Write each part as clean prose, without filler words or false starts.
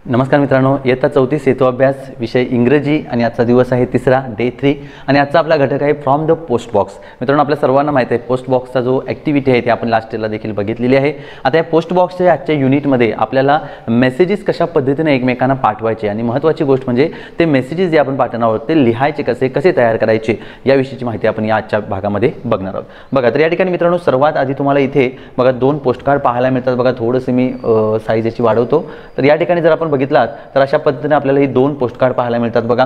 नमस्कार मित्रांनो, इयत्ता 4थी सेतू अभ्यास विषय इंग्रजी आणि आजचा दिवस आहे तिसरा डे 3 आणि आजचा आपला घटक आहे फ्रॉम द पोस्ट बॉक्स। मित्रांनो, आपल्या सर्वांना माहिती आहे पोस्ट बॉक्सचा जो ॲक्टिव्हिटी आहे ते आपण लास्ट इयरला देखील बघितलेली आहे। आता या पोस्ट बॉक्सच्या आजच्या युनिटमध्ये आपल्याला मेसेजेस कशा पद्धतीने एकमेकांना पाठवायचे आणि महत्त्वाची गोष्ट म्हणजे ते मेसेजेस जे आपण पाठवणार आहोत ते लिहायचे कसे तयार करायचे याविषयीची माहिती आपण या आजच्या भागामध्ये बघणार आहोत। बघा, तर या ठिकाणी मित्रांनो सर्वात आधी तुम्हाला इथे बघा 2 पोस्ट कार्ड पाहायला मिळतात। बघा, थोडंसं मी साईज याची वाढवतो। तर या ठिकाणी जर आपण बघितलात तर अशा पद्धतीने आपल्याला ही 2 पोस्ट कार्ड पाहायला मिळतात। बघा,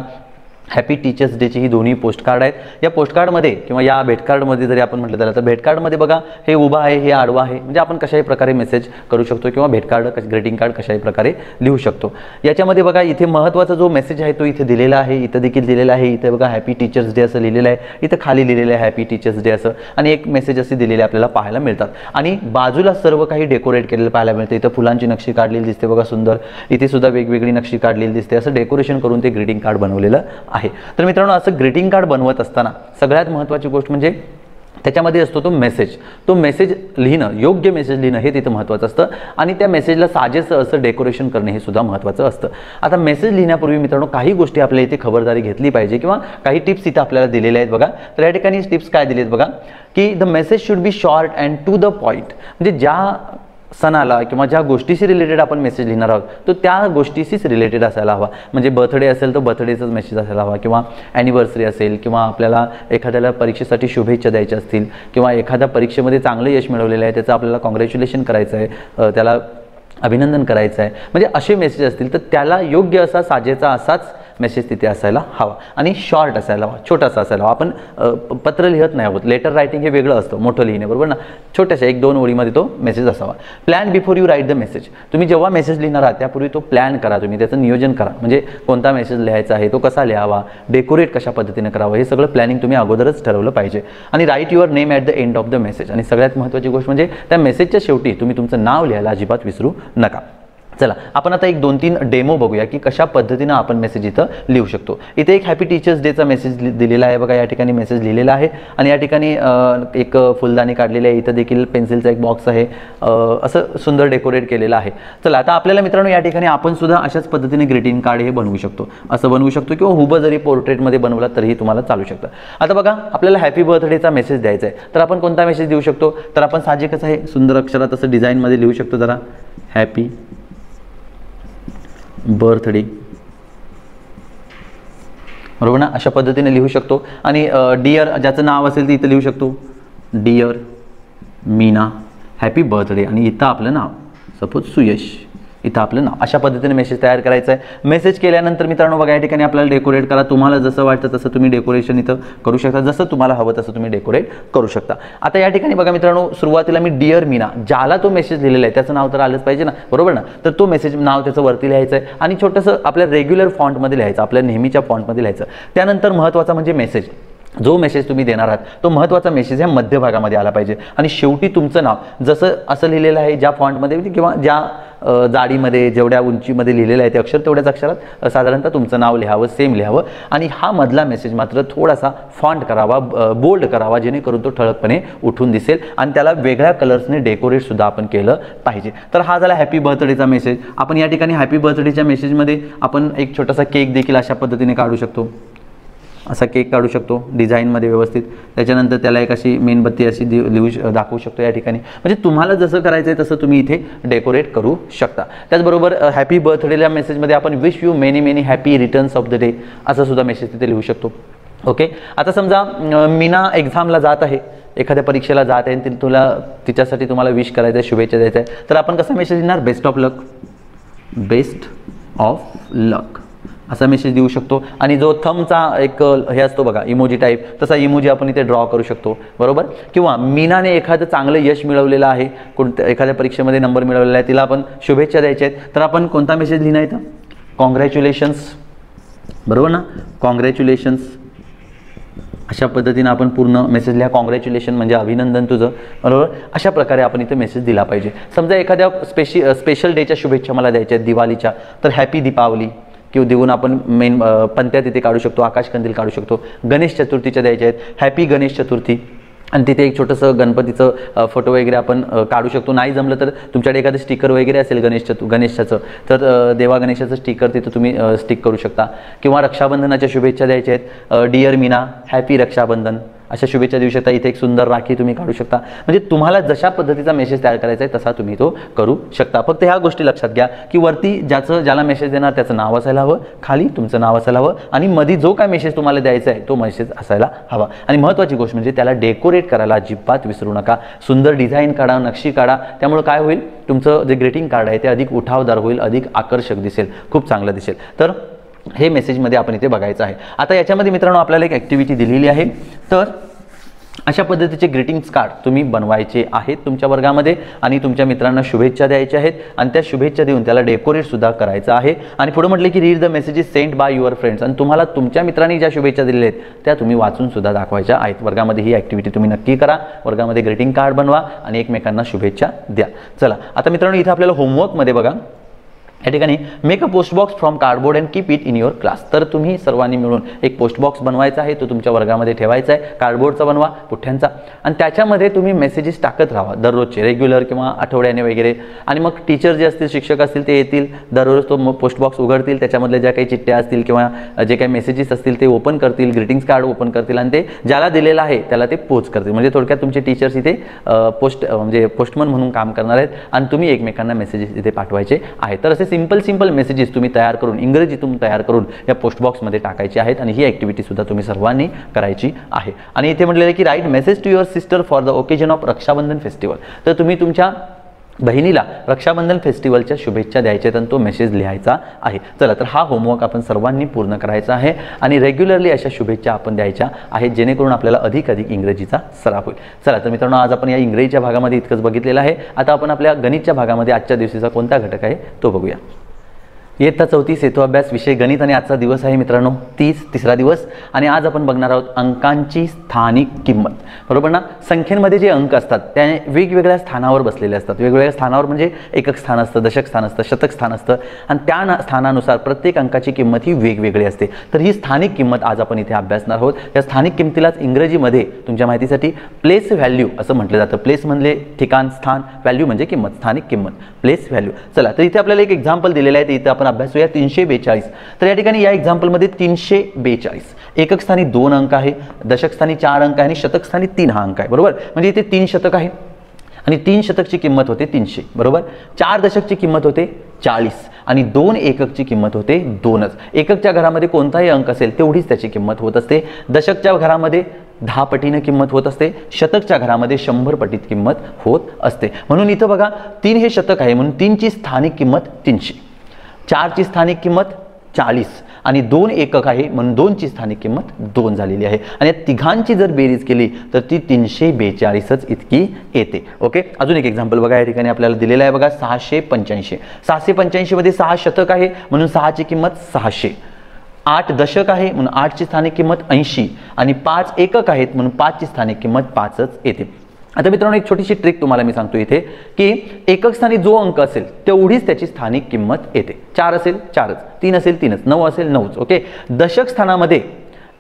हॅपी टीचर्स डेची ही दोन्ही पोस्ट कार्ड आहेत। या पोस्ट कार्डमध्ये किंवा या भेट कार्डमध्ये जरी आपण म्हटलं तर भेट कार्डमध्ये बघा हे उभा आहे, हे आडवा आहे, म्हणजे आपण कशाही प्रकारे मेसेज करू शकतो किंवा भेट कार्ड ग्रीटिंग कार्ड कशाही प्रकारे लिहू शकतो। याच्यामध्ये बघा इथे महत्त्वाचा जो मेसेज आहे तो इथे दिलेला आहे, इथे देखील दिलेला आहे। इथे बघा हॅपी टीचर्स डे असं लिहिलेलं आहे, इथे खाली लिहिलेलं आहे हॅपी टीचर्स डे असं, आणि एक मेसेज असे दिलेले आपल्याला पाहायला मिळतात। आणि बाजूला सर्व काही डेकोरेट केलेलं पाहायला मिळतं। इथे फुलांची नक्षी काढलेली दिसते बघा सुंदर, इथे सुद्धा वेगवेगळी नक्षी काढलेली दिसते। असं डेकोरेशन करून ते ग्रीटिंग कार्ड बनवलेलं आहे। तर मित्रांनो, असं ग्रीटिंग कार्ड बनवत असताना सगळ्यात महत्त्वाची गोष्ट म्हणजे त्याच्यामध्ये असतो तो मेसेज लिहिणं, योग्य मेसेज लिहिणं हे तिथं महत्त्वाचं असतं आणि त्या मेसेजला साजेसं असं डेकोरेशन करणे हे सुद्धा महत्त्वाचं असतं। आता मेसेज लिहिण्यापूर्वी मित्रांनो काही गोष्टी आपल्या इथे खबरदारी घेतली पाहिजे किंवा काही टिप्स इथं आपल्याला दिलेल्या आहेत। बघा, तर या ठिकाणी टिप्स काय दिलेत बघा, की the message should be short and to the point, म्हणजे ज्या सणाला किंवा ज्या गोष्टीशी रिलेटेड आपण मेसेज लिहिणार आहोत तो त्या गोष्टीशीच रिलेटेड असायला हवा। म्हणजे बर्थडे असेल तर बर्थडेचाच मेसेज असायला हवा, किंवा ॲनिव्हर्सरी असेल, किंवा आपल्याला एखाद्याला परीक्षेसाठी शुभेच्छा द्यायच्या असतील, किंवा एखाद्या परीक्षेमध्ये चांगलं यश मिळवलेलं आहे त्याचं आपल्याला कॉंग्रॅच्युलेशन करायचं आहे, त्याला अभिनंदन करायचं आहे, म्हणजे असे मेसेज असतील तर त्याला योग्य असा साजेचा असाच मेसेज तिथे असायला हवा आणि शॉर्ट असायला हवा, छोटासा असायला हवा। आपण पत्र लिहत नाही आहोत, लेटर रायटिंग हे वेगळं असतं मोठं लिहिणे, बरोबर ना। छोट्याशा 1-2 ओळीमध्ये तो मेसेज असावा। Plan before you write the message, तुम्ही जेव्हा मेसेज लिहिणार आहात त्यापूर्वी तो प्लॅन करा, तुम्ही त्याचं नियोजन करा, म्हणजे कोणता मेसेज लिहायचा आहे, तो कसा लिहावा, डेकोरेट कशा पद्धतीने करावं, हे सगळं प्लॅनिंग तुम्ही अगोदरच ठरवलं पाहिजे। आणि write your name at the end of the message, आणि सगळ्यात महत्त्वाची गोष्ट म्हणजे त्या मेसेजच्या शेवटी तुम्ही तुमचं नाव लिहायला अजिबात विसरू नका। चला, आपण आता एक 2-3 डेमो बघूया की कशा पद्धतीने आपण मेसेज इथं लिहू शकतो। इथे एक हॅपी टीचर्स डेचा मेसेज दिलेला आहे बघा, या ठिकाणी मेसेज लिहिलेला आहे आणि या ठिकाणी एक फुलदाणी काढलेली आहे, इथं देखील पेन्सिलचा एक बॉक्स आहे, असं सुंदर डेकोरेट केलेलं आहे। चला, आता आपल्याला मित्रांनो या ठिकाणी आपण सुद्धा अशाच पद्धतीने ग्रीटिंग कार्ड हे बनवू शकतो, असं बनवू शकतो किंवा हुबं जरी पोर्ट्रेटमध्ये बनवला तरीही तुम्हाला चालू शकतं। आता बघा, आपल्याला हॅपी बर्थडेचा मेसेज द्यायचा आहे तर आपण कोणता मेसेज देऊ शकतो, तर आपण साहजिकच आहे सुंदर अक्षरात असं डिझाईनमध्ये लिहू शकतो, जरा हॅपी बर्थडे, बरोबर ना, अशा पद्धतीने लिहू शकतो। आणि डिअर ज्याचं नाव असेल ते इथं लिहू शकतो, डिअर मीना हॅपी बर्थडे, आणि इथं आपलं नाव सपोज सुयश, इथं आपलं नाव, अशा पद्धतीने मेसेज तयार करायचा आहे। मेसेज केल्यानंतर मित्रांनो बघा या ठिकाणी आपल्याला डेकोरेट करा, तुम्हाला जसं वाटतं तसं तुम्ही डेकोरेशन इथं करू शकता, जसं तुम्हाला हवं तसं तुम्ही डेकोरेट करू शकता। आता या ठिकाणी बघा मित्रांनो, सुरुवातीला मी डिअर मीना, ज्याला तो मेसेज लिहिलेला आहे त्याचं नाव तर आलंच पाहिजे ना, बरोबर ना, तर तो मेसेज नाव त्याचं वरती लिहायचं आहे आणि छोटंसं आपल्या रेग्युलर फॉन्टमध्ये लिहायचं, आपल्या नेहमीच्या फॉन्टमध्ये लिहायचं। त्यानंतर महत्त्वाचा म्हणजे मेसेज, जो मेसेज तुम्ही देणार आहात तो महत्त्वाचा मेसेज ह्या मध्यभागामध्ये आला पाहिजे आणि शेवटी तुमचं नाव जसं असं लिहिलेलं आहे ज्या फॉन्टमध्ये किंवा ज्या जाडीमध्ये जेवढ्या उंचीमध्ये लिहिलेलं आहे ते अक्षर तेवढ्याच अक्षरात साधारणतः तुमचं नाव लिहावं, सेम लिहावं। आणि हा मधला मेसेज मात्र थोडासा फॉन्ट करावा, बोल्ड करावा, जेणेकरून तो ठळकपणे उठून दिसेल आणि त्याला वेगळ्या कलर्सने डेकोरेट सुद्धा आपण केलं पाहिजे। तर हा झाला हॅपी बर्थडेचा मेसेज। आपण या ठिकाणी हॅपी बर्थडेच्या मेसेजमध्ये आपण एक छोटासा केक देखील अशा पद्धतीने काढू शकतो, असा केक काढू शकतो डिझाईनमध्ये व्यवस्थित। त्याच्यानंतर त्याला एक अशी मेणबत्ती अशी दाखवू शकतो या ठिकाणी, म्हणजे तुम्हाला जसं करायचं आहे तसं तुम्ही इथे डेकोरेट करू शकता। त्याचबरोबर हॅपी बर्थडेच्या मेसेजमध्ये आपण wish you many many happy returns of the day असं सुद्धा मेसेज तिथे लिहू शकतो। ओके, आता समजा मीना एक्झामला जात आहे, एखाद्या परीक्षेला जात आहे, तिच्यासाठी तुम्हाला विश करायचं आहे, शुभेच्छा द्यायचं आहे, तर आपण कसा मेसेज लिहिणार, best of luck, best of luck असा मेसेज देऊ शकतो। आणि जो थंबचा एक हे असतो बघा इमोजी टाईप, तसा इमोजी आपण इथे ड्रॉ करू शकतो, बरोबर। किंवा मीनाने एखादं चांगलं यश मिळवलेलं आहे, एखाद्या परीक्षेमध्ये नंबर मिळवलेला आहे, तिला आपण शुभेच्छा द्यायच्या आहेत, तर आपण कोणता मेसेज लिहिणार इथं, कॉंग्रॅच्युलेशन्स, बरोबर ना, कॉंग्रॅच्युलेशन्स अशा पद्धतीने आपण पूर्ण मेसेज लिहा, कॉंग्रॅच्युलेशन म्हणजे अभिनंदन तुझं, बरोबर। अशा प्रकारे आपण इथे मेसेज दिला पाहिजे। समजा एखाद्या स्पेशल डेच्या शुभेच्छा मला द्यायच्या आहेत दिवाळीच्या, तर हॅपी दीपावली किंवा देऊन आपण मेन पंत्या तिथे काढू शकतो, आकाशकंदील काढू शकतो। गणेश चतुर्थीच्या द्यायच्या आहेत, हॅपी गणेश चतुर्थी, आणि तिथे एक छोटंसं गणपतीचं फोटो वगैरे आपण काढू शकतो. नाही जमलं तर तुमच्याकडे एखादं स्टिकर वगैरे असेल गणेशाचं तर देवा गणेशाचं स्टिकर तिथं तुम्ही स्टिक करू शकता. किंवा रक्षाबंधनाच्या शुभेच्छा द्यायच्या आहेत, डिअर मीना हॅपी रक्षाबंधन अशा शुभेच्छा देऊ शकता. इथे एक सुंदर राखी तुम्ही काढू शकता. म्हणजे तुम्हाला जशा पद्धतीचा मेसेज तयार करायचा आहे तसा तुम्ही तो करू शकता. फक्त ह्या गोष्टी लक्षात घ्या की वरती ज्याला मेसेज देणार त्याचं नाव असायला हवं, खाली तुमचं नाव असायला हवं आणि मध्ये जो काय मेसेज तुम्हाला द्यायचा आहे तो मेसेज असायला हवा. आणि महत्त्वाची गोष्ट म्हणजे त्याला डेकोरेट करायला अजिबात विसरू नका. सुंदर डिझाईन काढा, नक्षी काढा. त्यामुळे काय होईल, तुमचं जे ग्रीटिंग कार्ड आहे ते अधिक उठावदार होईल, अधिक आकर्षक दिसेल, खूप चांगलं दिसेल. तर हे मेसेजमध्ये आपण इथे बघायचं आहे. आता याच्यामध्ये मित्रांनो आपल्याला एक ॲक्टिव्हिटी दिलेली आहे. तर अशा पद्धतीचे ग्रीटिंग्स कार्ड तुम्ही बनवायचे आहेत तुमच्या वर्गामध्ये आणि तुमच्या मित्रांना शुभेच्छा द्यायच्या आहेत आणि त्या शुभेच्छा देऊन त्याला डेकोरेटसुद्धा करायचं आहे. आणि पुढे म्हटले की read the messages sent by your friends, आणि तुम्हाला तुमच्या मित्रांनी ज्या शुभेच्छा दिलेल्या आहेत त्या तुम्ही वाचून सुद्धा दाखवायच्या आहेत. वर्गामध्ये ही ॲक्टिव्हिटी तुम्ही नक्की करा. वर्गामध्ये ग्रीटिंग कार्ड बनवा आणि एकमेकांना शुभेच्छा द्या. चला आता मित्रांनो इथे आपल्याला होमवर्कमध्ये बघा या ठिकाणी make a post box from cardboard and keep it in your class. तर तुम्ही सर्वांनी मिळून एक पोस्ट बॉक्स बनवायचा आहे, तो तुमच्या वर्गामध्ये ठेवायचा आहे. कार्डबोर्डचा बनवा, पुठ्ठ्यांचा, आणि त्याच्यामध्ये तुम्ही मेसेजेस टाकत राहा दररोजचे, रेग्युलर किंवा आठवड्याने वगैरे. आणि मग टीचर जे असतील, शिक्षक असतील ते येतील दररोज, तो पोस्ट बॉक्स उघडतील, त्याच्यामधल्या ज्या काही चिठ्ठ्या असतील किंवा जे काही मेसेजेस असतील ते ओपन करतील, ग्रीटिंग्स कार्ड ओपन करतील आणि ते ज्याला दिलेलं आहे त्याला ते पोस्ट करतील. म्हणजे थोडक्यात तुमचे टीचर्स इथे म्हणजे पोस्टमन म्हणून काम करणार आहेत आणि तुम्ही एकमेकांना मेसेजेस इथे पाठवायचे आहेत. तर असे सिंपल मेसेजेस तुम्ही तयार करून, इंग्रजीतून तयार करून या पोस्ट बॉक्समध्ये टाकायची आहेत आणि ही ॲक्टिव्हिटी सुद्धा तुम्ही सर्वांनी करायची आहे. आणि इथे म्हटलेलं आहे की write message to your sister for the occasion of Rakshabandhan festival. तर तुम्ही तुमच्या बहिणीला रक्षाबंधन फेस्टिवलच्या शुभेच्छा द्यायच्या आणि तो मेसेज लिहायचा आहे. चला तर हा होमवर्क आपण सर्वांनी पूर्ण करायचा आहे आणि रेग्युलरली अशा शुभेच्छा आपण द्यायच्या आहेत जेणेकरून आपल्याला अधिक इंग्रजीचा सराव होईल. चला तर मित्रांनो आज आपण या इंग्रजीच्या भागामध्ये इतकंच बघितलेलं आहे. आता आपण आपल्या गणितच्या भागामध्ये आजच्या दिवशीचा कोणता घटक आहे तो बघूया. इयत्ता 34 हेतू अभ्यास विषय गणित आणि आजचा दिवस आहे मित्रांनो तिसरा दिवस. आणि आज आपण बघणार आहोत अंकांची स्थानिक किंमत. बरोबर ना. संख्येमध्ये जे अंक असतात त्या वेगवेगळ्या स्थानावर बसलेले असतात. वेगवेगळ्या स्थानावर म्हणजे एकक स्थान असतं, दशक स्थान असतं, शतक स्थान असतं आणि त्या स्थानानुसार प्रत्येक अंकाची किंमत ही वेगवेगळी असते. तर ही स्थानिक किंमत आज आपण इथे अभ्यासणार आहोत. या स्थानिक किंमतीलाच इंग्रजीमध्ये तुमच्या माहितीसाठी प्लेस व्हॅल्यू असं म्हटलं जातं. प्लेस म्हणजे ठिकाण, स्थान, व्हॅल्यू म्हणजे किंमत, स्थानिक किंमत, प्लेस व्हॅल्यू. चला तर इथे आपल्याला एक एक्झाम्पल दिलेलं आहे, इथे आपण अभ्यासूया 342. तर या ठिकाणी या एक्झाम्पलमध्ये 342 एकक स्थानी 2 अंक आहे, दशक स्थानी 4 अंक आहे आणि शतक स्थानी 3 हा अंक आहे. बरोबर. म्हणजे इथे 3 शतक आहे आणि 3 शतकची किंमत होते 300. बरोबर. 4 दशकची किंमत होते 40 आणि 2 एककची किंमत होते 2च. एककच्या घरामध्ये कोणताही अंक असेल तेवढीच त्याची किंमत होत असते. दशकच्या घरामध्ये 10 पटीने किंमत होत असते. शतकच्या घरामध्ये 100 पटीत किंमत होत असते. म्हणून इथं बघा 3 हे शतक आहे म्हणून 3ची स्थानिक किंमत 300, 4ची स्थानिक किंमत 40 आणि 2 एकक आहे म्हणून 2ची स्थानिक किंमत 2 झालेली आहे. आणि या तिघांची जर बेरीज केली तर ती 342च इतकी येते. ओके. अजून एक एक्झाम्पल बघा या ठिकाणी आपल्याला दिलेलं आहे बघा 685. 685 मध्ये 6 शतक आहे म्हणून 6ची किंमत 600, 8 दशक आहे म्हणून 8ची स्थानिक किंमत 80 आणि 5 एकक आहेत म्हणून 5ची स्थानिक किंमत 5च येते. आता मित्रांनो एक छोटीशी ट्रिक तुम्हाला मी सांगतो इथे की एकक स्थानी जो अंक असेल तेवढीच त्याची स्थानिक किंमत येते. 4 असेल 4च, 3 असेल 3च, 9 असेल 9च. ओके. दशक स्थानामध्ये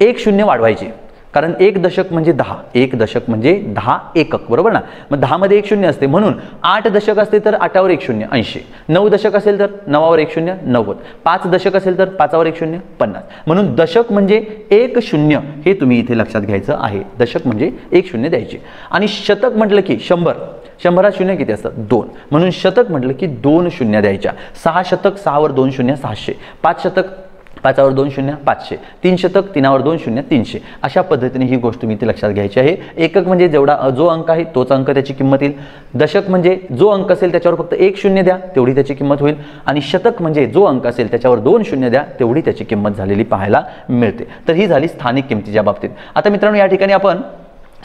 1 शून्य वाढवायचे कारण 1 दशक म्हणजे 10, 1 दशक म्हणजे 10 एकक. बरोबर ना. मग 10 मध्ये 1 शून्य असते म्हणून 8 दशक असते तर 8वर 1 शून्य 80, 9 दशक असेल तर 9वर 1 शून्य 90, 5 दशक असेल तर 5वर 1 शून्य 50. म्हणून दशक म्हणजे 1 शून्य हे तुम्ही इथे लक्षात घ्यायचं आहे. दशक म्हणजे 1 शून्य द्यायचे. आणि शतक म्हटलं की 100, 100 शून्य किती असतात 2 म्हणून शतक म्हटलं की 2 शून्य द्यायच्या. 6 शतक 6वर 2 शून्य 600, 5 शतक 5वर 2 शून्य 500, 3 शतक 3वर 2 शून्य 300. अशा पद्धतीने ही गोष्ट तुम्ही इथे लक्षात घ्यायची आहे. एकक म्हणजे जेवढा जो अंक आहे तोच अंक त्याची किंमत येईल. दशक म्हणजे जो अंक असेल त्याच्यावर फक्त 1 शून्य द्या तेवढी त्याची किंमत होईल. आणि शतक म्हणजे जो अंक असेल त्याच्यावर 2 शून्य द्या तेवढी त्याची किंमत झालेली पाहायला मिळते. तर ही झाली स्थानिक किंमतीच्या बाबतीत. आता मित्रांनो या ठिकाणी आपण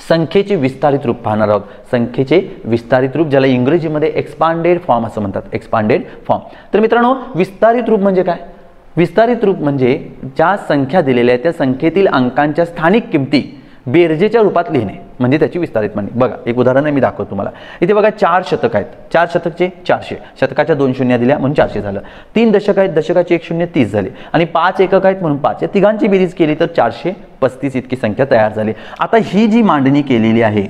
संख्येचे विस्तारित रूप पाहणार आहोत. संख्येचे विस्तारित रूप ज्याला इंग्रजीमध्ये एक्सपांडेड फॉर्म असं म्हणतात. Expanded form. तर मित्रांनो विस्तारित रूप म्हणजे काय. विस्तारित रूप म्हणजे ज्या संख्या दिलेल्या आहेत त्या संख्येतील अंकांच्या स्थानिक किमती बेरजेच्या रूपात लिहिणे. म्हणजे त्याची विस्तारित मांडणी. बघा एक उदाहरण आहे, मी दाखवतो तुम्हाला. इथे बघा 4 शतक आहेत, 4 शतकचे 400, शतकाच्या 2 शून्य दिल्या म्हणून 400 झालं. 3 दशक आहेत, दशकाचे 1 शून्य 30 झाले आणि 5 एकक आहेत म्हणून 5. या तिघांची बेरीज केली तर 435 इतकी संख्या तयार झाली. आता ही जी मांडणी केलेली आहे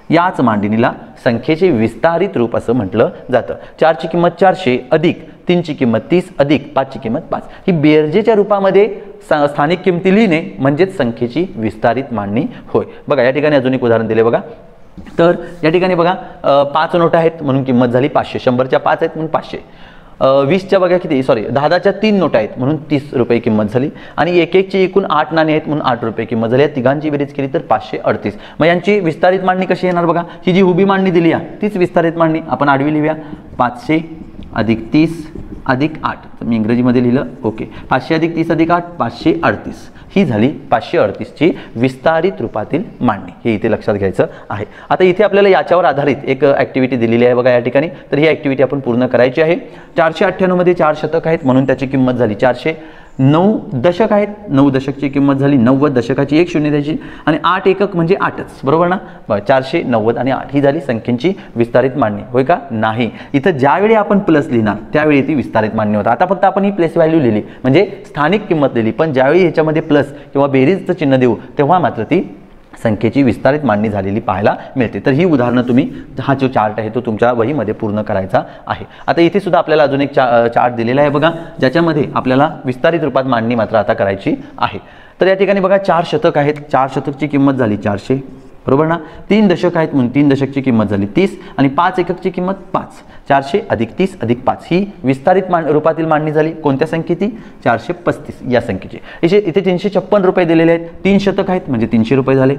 याच मांडणीला संख्येचे विस्तारित रूप असं म्हटलं जातं. 4 ची किंमत 400 अधिक 3 ची किंमत 30 अधिक 5 ची किंमत 5, ही बेरजेच्या रूपामध्ये स्थानिक किमती लिहिणे म्हणजेच संख्येची विस्तारित मांडणी होय. बघा या ठिकाणी अजून एक उदाहरण दिले बघा. तर या ठिकाणी बघा 5 नोटा आहेत म्हणून किंमत झाली 500, 100च्या 5 आहेत म्हणून 500, 20च्या बघा किती, सॉरी 10च्या 3 नोटा आहेत म्हणून 30 रुपये किंमत झाली आणि 1-1ची एकूण 8 नाणी आहेत म्हणून 8 रुपये किंमत झाली. या तिघांची बेरीज केली तर 538. मग यांची विस्तारित मांडणी कशी येणार बघा. ही जी उभी मांडणी दिली आहे तीच विस्तारित मांडणी आपण आडवी लिहूया. 500 अधिक 30 अधिक 8, तर मी इंग्रजीमध्ये लिहिलं ओके. 500 अधिक 30 अधिक 8 538, ही झाली 538ची विस्तारित रूपातील मांडणी. हे इथे लक्षात घ्यायचं आहे. आता इथे आपल्याला याच्यावर आधारित एक ॲक्टिव्हिटी दिलेली आहे बघा या ठिकाणी. तर ही ॲक्टिव्हिटी आपण पूर्ण करायची आहे. 498 मध्ये 4 शतक आहेत म्हणून त्याची किंमत झाली 400. 9 दशक आहेत, 9 दशकची किंमत झाली 90, दशकाची 1 शून्य द्यायची आणि 8 एकक म्हणजे 8च, बरोबर ना. 490 आणि 8 ही झाली संख्येची विस्तारित मांडणी होय का. नाही, इथं ज्यावेळी आपण प्लस लिहिणार त्यावेळी ती विस्तारित मांडणी होतं. आता फक्त आपण ही प्लेस व्हॅल्यू लिहिली म्हणजे स्थानिक किंमत लिहिली, पण ज्यावेळी ह्याच्यामध्ये प्लस किंवा बेरीजचं चिन्ह देऊ तेव्हा मात्र ती संख्येची विस्तारित मांडणी झालेली पाहायला मिळते. तर ही उदाहरणं तुम्ही, हा जो चार्ट आहे तो तुमच्या वहीमध्ये पूर्ण करायचा आहे. आता इथे सुद्धा आपल्याला अजून एक चार्ट दिलेला आहे बघा, ज्याच्यामध्ये आपल्याला विस्तारित रूपात मांडणी मात्र आता करायची आहे. तर या ठिकाणी बघा 4 शतक आहेत, 4 शतकची किंमत झाली 400, बरोबर ना. 3 दशक आहेत म्हणून 3 दशकची किंमत झाली 30 आणि 5 एककची किंमत 5. 400 अधिक 30 अधिक 5 ही विस्तारित रूपातील मांडणी झाली. कोणत्या संख्येची, 435 या संख्येची. इथे 356 रुपये दिलेले आहेत. 3 शतक आहेत म्हणजे 300 रुपये झाले.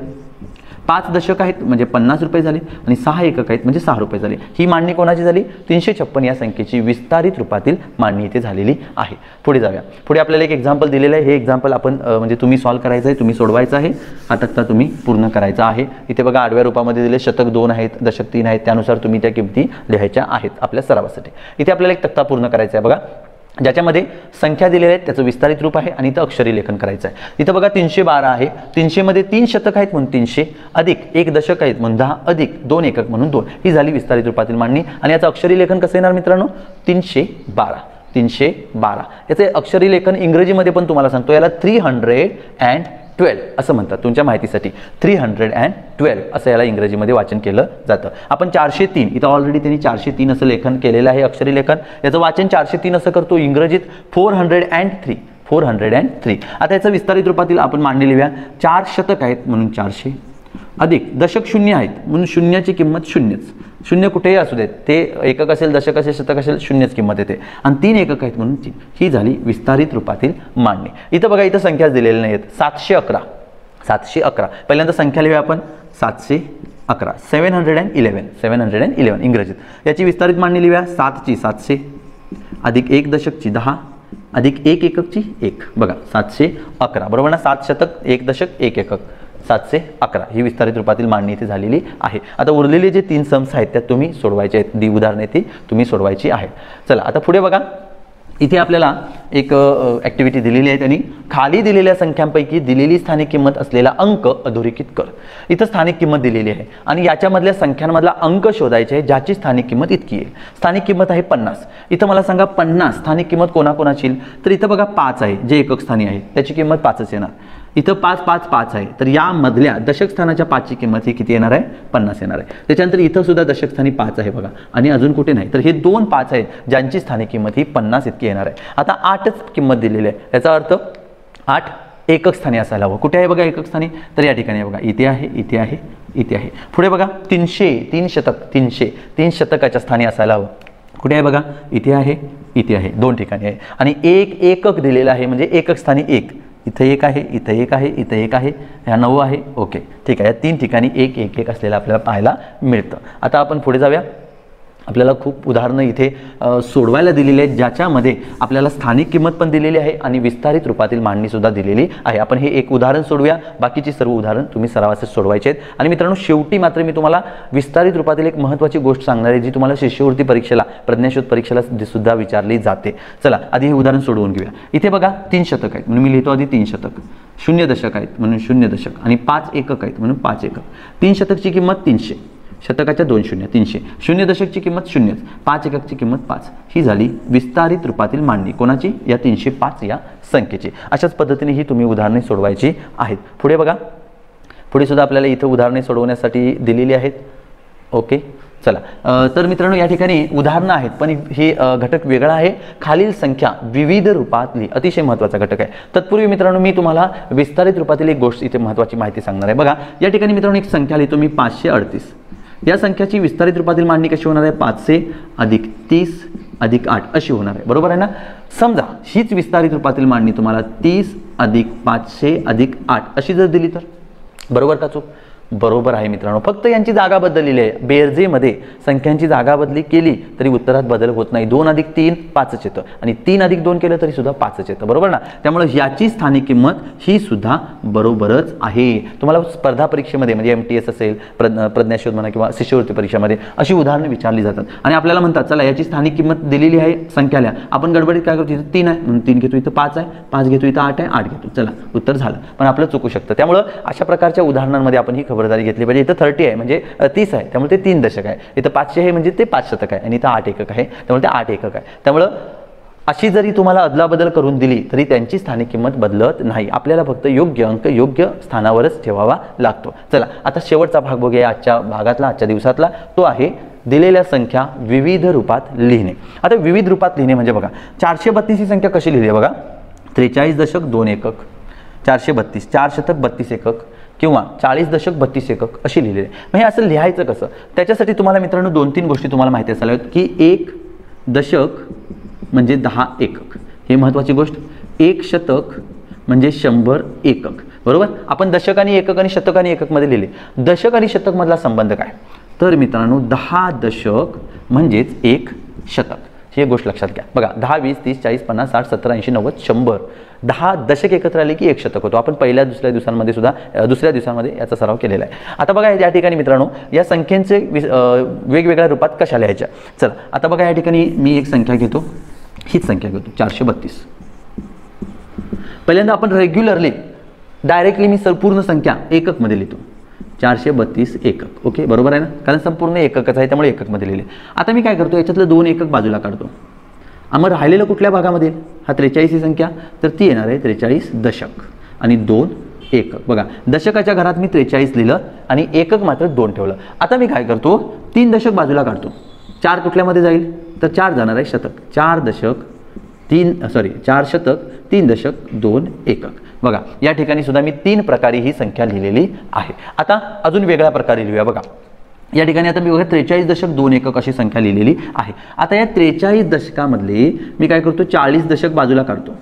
5 दशक आहेत म्हणजे 50 रुपये झाले आणि 6 एकक आहेत म्हणजे 6 रुपये झाले. ही मांडणी कोणाची झाली, 356 या संख्येची विस्तारित रूपातील मांडणी इथे झालेली आहे. पुढे जाऊया. पुढे आपल्याला एक एक्झाम्पल दिलेलं आहे. हे एक्झाम्पल आपण म्हणजे तुम्ही सॉल्व्ह करायचं आहे, तुम्ही सोडवायचं आहे. हा तक्ता तुम्ही पूर्ण करायचा आहे. इथे बघा आडव्या रूपामध्ये दिले शतक 2 आहेत, दशक 3 आहेत, त्यानुसार तुम्ही त्या किमती लिहायच्या आहेत आपल्या सरावासाठी. इथे आपल्याला एक तक्ता पूर्ण करायचा आहे बघा, ज्याच्यामध्ये संख्या दिलेल्या आहेत त्याचं विस्तारित रूप आहे आणि इथं अक्षरी लेखन करायचं आहे. इथं बघा 312 आहे. 300 मध्ये 3 शतक आहेत म्हणून 300 अधिक 1 दशक आहेत म्हणून 10 अधिक 2 एकक म्हणून 2, ही झाली विस्तारित रूपातील मांडणी. आणि याचं अक्षरी लेखन कसं येणार मित्रांनो, 312. 312 याचे अक्षरी लेखन इंग्रजीमध्ये पण तुम्हाला सांगतो, याला 312 असं म्हणतात. तुमच्या माहितीसाठी 312 असं याला इंग्रजीमध्ये वाचन केलं जातं. आपण 403, इथं ऑलरेडी त्यांनी 403 असं लेखन केलेलं आहे अक्षरी लेखन. याचं वाचन 403 असं करतो, इंग्रजीत 403. 403. आता याचं विस्तारित रूपातील आपण मांडणी लिहूया. 4 शतक आहेत म्हणून 400 अधिक दशक 0 आहेत म्हणून शून्याची किंमत 0च. 0 कुठेही असू देत, ते एकक असेल, दशक असेल, शतक असेल, 0च किंमत येते. आणि 3 एकक आहेत म्हणून 3, ही झाली विस्तारित रूपातील मांडणी. इथं बघा इथं संख्याच दिलेल्या नाहीत. 711. 711 पहिल्यांदा संख्या लिहूया आपण, 711. 711 इंग्रजीत. याची विस्तारित मांडणी लिहूया. 7 ची 700 अधिक 1 दशकची 10 अधिक 1 एककची 1. बघा 711, बरोबर ना. 7 शतक 1 दशक 1 एकक, 711 ही विस्तारित रूपातील मांडणी इथे झालेली आहे. आता उरलेले जे 3 सम्स आहेत त्यात तुम्ही सोडवायचे आहेत. दी उदाहरणे ती तुम्ही सोडवायची आहेत. चला आता पुढे बघा, इथे आपल्याला एक ॲक्टिव्हिटी दिलेली आहे. त्यांनी खाली दिलेल्या संख्यांपैकी दिलेली स्थानिक किंमत असलेला अंक अधोरेखित कर. इथं स्थानिक किंमत दिलेली आहे आणि याच्यामधल्या संख्यांमधला अंक शोधायचे आहे ज्याची स्थानिक किंमत इतकी आहे. स्थानिक किंमत आहे 50. इथं मला सांगा 50 स्थानिक किंमत कोणाकोणाची येईल. तर इथं बघा 5 आहे जे एकक स्थानी आहे, त्याची किंमत 5च येणार. इथं 5 5 5 आहे, तर यामधल्या दशक स्थानाच्या 5ची किंमत ही किती येणार आहे, 50 येणार आहे. त्याच्यानंतर इथं सुद्धा दशक स्थानी 5 आहे बघा, आणि अजून कुठे नाही. तर हे 2 5 आहेत ज्यांची स्थानिक किंमत ही 50 इतकी येणार आहे. आता 8च किंमत दिलेली आहे, याचा अर्थ 8 एकक स्थानी असायला हवं. कुठे आहे बघा एकक स्थानी, तर या ठिकाणी बघा इथे आहे, इथे आहे, इथे आहे. पुढे बघा 300 3 शतक 300 शतकाच्या स्थानी असायला हवं. कुठे आहे बघा, इथे आहे, इथे आहे, 2 ठिकाणी आहे. आणि 1 एकक दिलेला आहे म्हणजे एकक स्थानी 1. इथं 1 आहे, इथं 1 आहे, इथं 1 आहे, ह्या 9 आहे. ओके ठीक आहे. या 3 ठिकाणी 1 1 1 असलेलं आपल्याला पाहायला मिळतं. आता आपण पुढे जाऊया. आपल्याला खूप उदाहरणं इथे सोडवायला दिलेली आहेत, ज्याच्यामध्ये आपल्याला स्थानिक किंमत पण दिलेली आहे आणि विस्तारित रूपातील मांडणीसुद्धा दिलेली आहे. आपण हे एक उदाहरण सोडूया, बाकीची सर्व उदाहरण तुम्ही सरावाचे सोडवायचे आहेत. आणि मित्रांनो, शेवटी मात्र मी तुम्हाला विस्तारित रूपातील एक महत्त्वाची गोष्ट सांगणार आहे, जी तुम्हाला शिष्यवृत्ती परीक्षेला, प्रज्ञाशोध परीक्षेला सुद्धा विचारली जाते. चला आधी हे उदाहरण सोडवून घेऊया. इथे बघा 3 शतक आहेत म्हणून मी लिहितो आधी 3 शतक, 0 दशक आहेत म्हणून 0 दशक आणि 5 एकक आहेत म्हणून 5 एकक. 3 शतकची किंमत 300, शतकाच्या 2 शून्य 300, 0 दशकची किंमत 0, 5 एककची किंमत 5. ही झाली विस्तारित रूपातील मांडणी कोणाची? या 305 या संख्येची. अशाच पद्धतीने ही तुम्ही उदाहरणे सोडवायची आहेत. पुढे बघा, पुढे सुद्धा आपल्याला इथं उदाहरणे सोडवण्यासाठी दिलेली आहेत. ओके, चला. तर मित्रांनो, या ठिकाणी उदाहरणं आहेत, पण हे घटक वेगळा आहे. खालील संख्या विविध रूपातली अतिशय महत्त्वाचा घटक आहे. तत्पूर्वी मित्रांनो, मी तुम्हाला विस्तारित रूपातील एक गोष्ट इथे महत्त्वाची माहिती सांगणार आहे. बघा, या ठिकाणी मित्रांनो एक संख्या लिहितो मी 538. या संख्याची विस्तारित रूपातील मांडणी कशी होणार आहे? 500 अधिक 30 अधिक 8 अशी होणार आहे. बरोबर आहे ना? समजा हीच विस्तारित रूपातील मांडणी तुम्हाला 30 अधिक 500 अधिक 8 अशी जर दिली तर बरोबर का चूक? बरोबर आहे मित्रांनो. फक्त यांची जागा बदललेली आहे. बेरजेमध्ये संख्यांची जागा बदली केली तरी उत्तरात बदल होत नाही. 2 अधिक 3 5च येतं आणि 3 अधिक 2 केलं तरी सुद्धा 5च येतं. बरोबर ना? त्यामुळे याची स्थानिक किंमत ही सुद्धा बरोबरच आहे. तुम्हाला स्पर्धा परीक्षेमध्ये म्हणजे MTS असेल, प्रज्ञाशोध म्हणा किंवा शिष्यवृत्ती परीक्षेमध्ये अशी उदाहरणं विचारली जातात आणि आपल्याला म्हणतात चला याची स्थानिक किंमत दिलेली आहे संख्याला, आपण गडबडीत काय करतो? इथं 3 आहे म्हणून 3 घेतो, इथं 5 आहे 5 घेतो, इथं 8 आहे 8 घेतो. चला उत्तर झालं, पण आपलं चुकू शकतं. त्यामुळं अशा प्रकारच्या उदाहरणांमध्ये आपण ही खबरदारी घेतली पाहिजे. इथं 30 आहे म्हणजे 30 आहे त्यामुळे ते 3 दशक आहे. इथं 500 आहे म्हणजे ते 5 शतक आहे आणि इथं 8 एकक आहे त्यामुळे ते 8 एकक आहे. त्यामुळं अशी जरी तुम्हाला अदलाबदल करून दिली तरी त्यांची स्थानिक किंमत बदलत नाही. आपल्याला फक्त योग्य अंक योग्य स्थानावरच ठेवावा लागतो. चला आता शेवटचा भाग बघूया आजच्या भागातला, आजच्या दिवसातला. तो आहे दिलेल्या संख्या विविध रूपात लिहिणे. आता विविध रूपात लिहिणे म्हणजे बघा, 432 ही संख्या कशी लिहिली आहे बघा. 43 दशक 2 एकक, 432 4 शतक 32 एकक किंवा 40 दशक 32 एकक अशी लिहिलेली आहे. मग हे असं लिहायचं कसं? त्याच्यासाठी तुम्हाला मित्रांनो 2-3 गोष्टी तुम्हाला माहिती असायला हव्यात की 1 दशक म्हणजे 10 एकक, हे महत्त्वाची गोष्ट. 1 शतक म्हणजे 100 एकक. बरोबर? आपण दशक आणि एकक आणि शतक आणि एककमध्ये लिहिले. दशक आणि शतक मधला संबंध काय? तर मित्रांनो 10 दशक म्हणजेच 1 शतक. ही गोष्ट लक्षात घ्या. बघा 10 20 30 40 50 60 70 80 90 100 10 दशक एकत्र आले की 1 शतक होतो. आपण पहिल्या दुसऱ्या दिवसांमध्ये याचा सराव केलेला आहे. आता बघा या ठिकाणी मित्रांनो या संख्येचे वेगवेगळ्या रूपात कशा लिहायच्या. चला आता बघा या ठिकाणी मी एक संख्या घेतो, हीच संख्या घेतो 432. पहिल्यांदा आपण रेग्युलरली डायरेक्टली मी संपूर्ण संख्या एककमध्ये लिहितो. 432 एकक. ओके, बरोबर आहे ना? कारण संपूर्ण एककच आहे त्यामुळे एककमध्ये लिहिले. आता मी काय करतो, याच्यातलं 2 एकक बाजूला काढतो. मग राहिलेलं कुठल्या भागामध्ये? हा 43 ही संख्या, तर ती येणार आहे 43 दशक आणि 2 एकक. बघा दशकाच्या घरात मी 43 लिहिलं आणि एकक मात्र 2 ठेवलं. आता मी काय करतो, 3 दशक बाजूला काढतो. 4 कुठल्यामध्ये जाईल? तर 4 जाणार आहे शतक. 4 शतक 3 दशक 2 एकक. बघा या ठिकाणी सुद्धा मी 3 प्रकारे ही संख्या लिहिलेली आहे. आता अजून वेगळ्या प्रकारे लिहूया. बघा या ठिकाणी आता मी बघा 43 दशक 2 एकक अशी संख्या लिहिलेली आहे. आता या 43 दशकामधले मी काय करतो, 40 दशक बाजूला काढतो.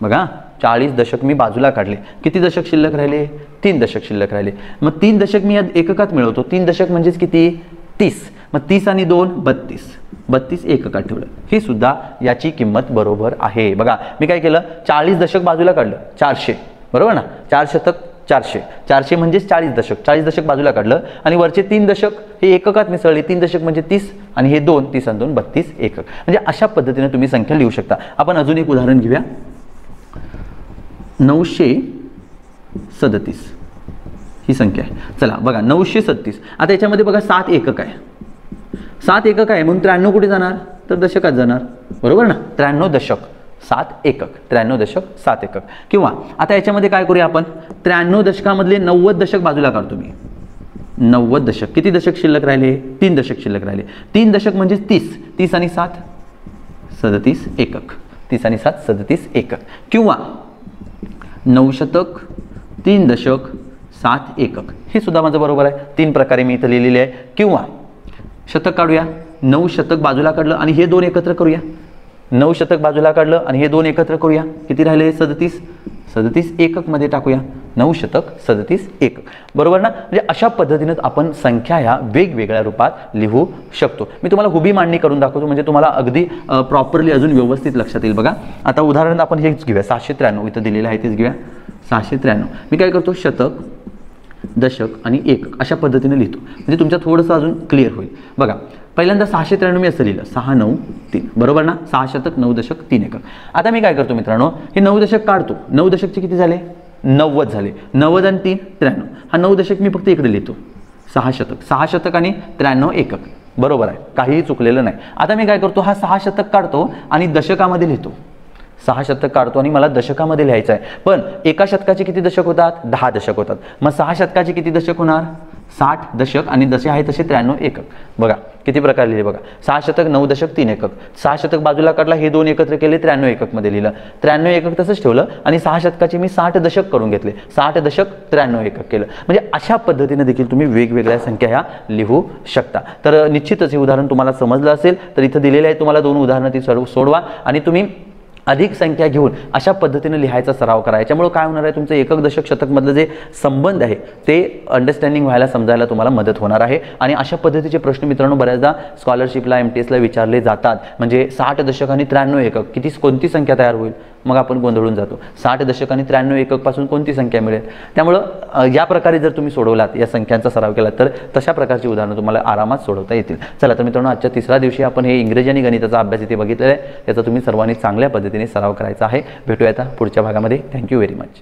बघा 40 दशक मी बाजूला काढले. किती दशक शिल्लक राहिले? 3 दशक शिल्लक राहिले. मग 3 दशक मी या एककात मिळवतो. 3 दशक म्हणजेच किती? 30. मग 30 आणि 2 32. 32 एककात ठेवलं. हे सुद्धा याची किंमत बरोबर आहे. बघा मी काय केलं, 40 दशक बाजूला काढलं 400. बरोबर ना? 4 शतक 400. 400 म्हणजेच 40 दशक. 40 दशक बाजूला काढलं आणि वरचे 3 दशक हे एककात मिसळले. 3 दशक म्हणजे 30 आणि हे 2 30 आणि 2 32 एकक. म्हणजे अशा पद्धतीने तुम्ही संख्या लिहू शकता. आपण अजून एक उदाहरण घेऊया. 937 ही संख्या आहे. चला बघा 937. आता याच्यामध्ये बघा 7 एकक आहे. 7 एकक आहे म्हणून 93 कुठे जाणार? तर दशकात जाणार. बरोबर ना? 93 दशक 7 एकक. 93 दशक 7 एकक. किंवा आता याच्यामध्ये काय करूया आपण, 93 दशकामधले 90 दशक बाजूला काढतो मी. 90 दशक. किती दशक शिल्लक राहिले? 3 दशक शिल्लक राहिले. 3 दशक म्हणजे 30. 30 आणि 7 37 एकक. 30 आणि 7 37 एकक. किंवा 9 शतक 3 दशक 7 एकक. हे सुद्धा माझं बरोबर आहे. 3 प्रकारे मी इथं लिहिलेले आहे. किंवा शतक काढूया. 9 शतक बाजूला काढलं आणि हे 2 एकत्र करूया. 9 शतक बाजूला काढलं आणि हे 2 एकत्र करूया. किती राहिले? 37. 37 एकक मध्ये टाकूया. 9 शतक 37 एकक, बरोबर ना. म्हणजे अशा पद्धतीनं आपण संख्या ह्या वेगवेगळ्या रूपात लिहू शकतो. मी तुम्हाला उभी मांडणी करून दाखवतो म्हणजे तुम्हाला अगदी प्रॉपरली अजून व्यवस्थित लक्षात येईल. बघा आता उदाहरण आपण हेच घेऊया, 693 इथं दिलेलं आहे तेच घेऊया. 693 मी काय करतो, शतक, दशक आणि एकक अशा पद्धतीने लिहितो म्हणजे तुमच्या थोडंसं अजून क्लिअर होईल. बघा पहिल्यांदा 693 मी असं लिहिलं 6 9 3, बरोबर ना. 6 शतक 9 दशक 3 एकक. आता मी काय करतो मित्रांनो, हे 9 दशक काढतो. 9 दशकचे किती झाले, 90 झाले. 90 आणि 3 93. हा 9 दशक मी फक्त इकडे लिहितो. 6 शतक आणि 93 एकक, बरोबर आहे, काहीही चुकलेलं नाही. आता मी काय करतो, हा 6 शतक काढतो आणि दशकामध्ये लिहितो. 6 शतक काढतो आणि मला दशकामध्ये लिहायचं आहे. पण एका शतकाचे किती दशक होतात, 10 दशक होतात. मग 6 शतकाचे किती दशक होणार, 60 दशक आणि जसे आहे तसे 93 एकक. बघा किती प्रकार लिहिले बघा. 6 शतक 9 दशक 3 एकक. 6 शतक बाजूला काढला, हे दोन एकत्र केले 93 एकक मध्ये लिहिलं. 93 एकक तसंच ठेवलं आणि 6 शतकाचे मी 60 दशक करून घेतले. 60 दशक 93 एकक केलं. म्हणजे अशा पद्धतीने देखील तुम्ही वेगवेगळ्या संख्या ह्या लिहू शकता. तर निश्चितच हे उदाहरण तुम्हाला समजलं असेल तर इथं दिलेलं आहे, तुम्हाला 2 उदाहरणं ती सोडवा आणि तुम्ही अधिक संख्या घेऊन अशा पद्धतीने लिहायचा सराव करा. याच्यामुळे काय होणार आहे, तुमचं एकक दशक शतकमधलं जे संबंध आहे ते अंडरस्टँडिंग व्हायला समजायला तुम्हाला मदत होणार आहे. आणि अशा पद्धतीचे प्रश्न मित्रांनो बऱ्याचदा स्कॉलरशिपला MTSला विचारले जातात. म्हणजे 60 दशक आणि 93 एकक कोणती संख्या तयार होईल, मग आपण गोंधळून जातो. 60 दशक आणि 93 एकक पासून कोणती संख्या मिळेल. त्यामुळं या प्रकारे जर तुम्ही सोडवलात, या संख्यांचा सराव केला तर तशा प्रकारची उदाहरणं तुम्हाला आरामात सोडवता येतील. चला तर मित्रांनो आजच्या तिसऱ्या दिवशी आपण हे इंग्रजी आणि गणिताचा अभ्यास इथे बघितलेला आहे. त्याचा तुम्ही सर्वांनी चांगल्या पद्धतीने सराव करायचा आहे. भेटूया आता पुढच्या भागामध्ये. Thank you very much.